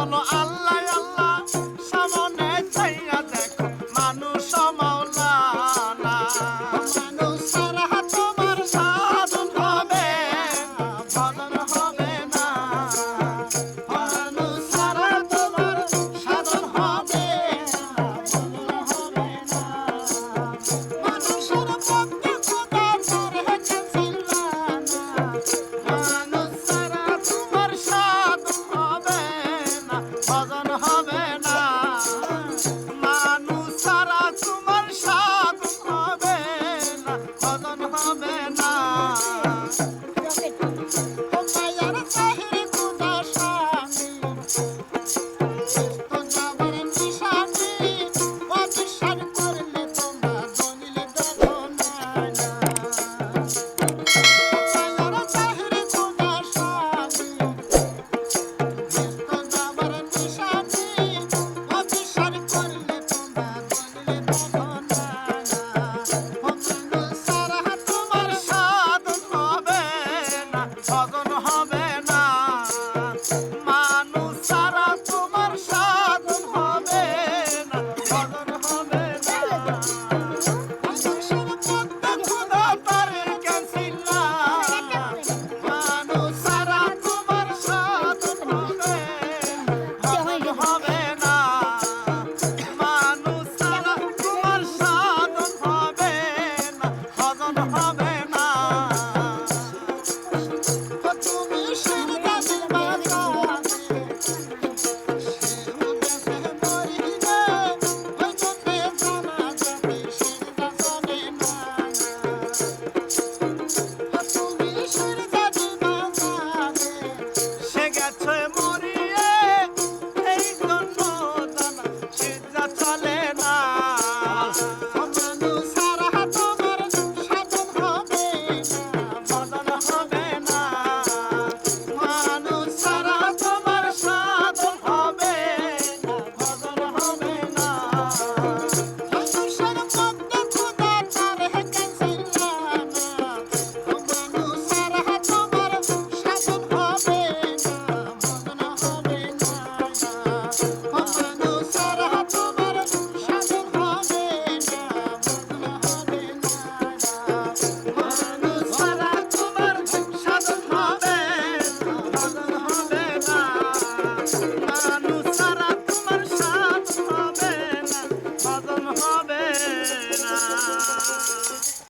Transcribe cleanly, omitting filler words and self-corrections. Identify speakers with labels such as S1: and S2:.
S1: বলো আল্লাহ আল্লাহ, সামনে চাইয়া দেখো মানুষ মাওলানা। মানুষ ছাড়া তোমার সাধন হবে না, ভজন হবে না। মানুষ ছাড়া তোমার সাধন হবে না, ভজন হবে না। মানুষের পক্ষে খোদা তার হেঁটে ছিল না। মানুষ ছাড়া তোমার সাধন হবে না, ভজন হবে না। মানুষ ছাড়া তোমার সাধন হবে না, ভজন হবে না। ও মায়ার চাহিরে খোদা স্বামী,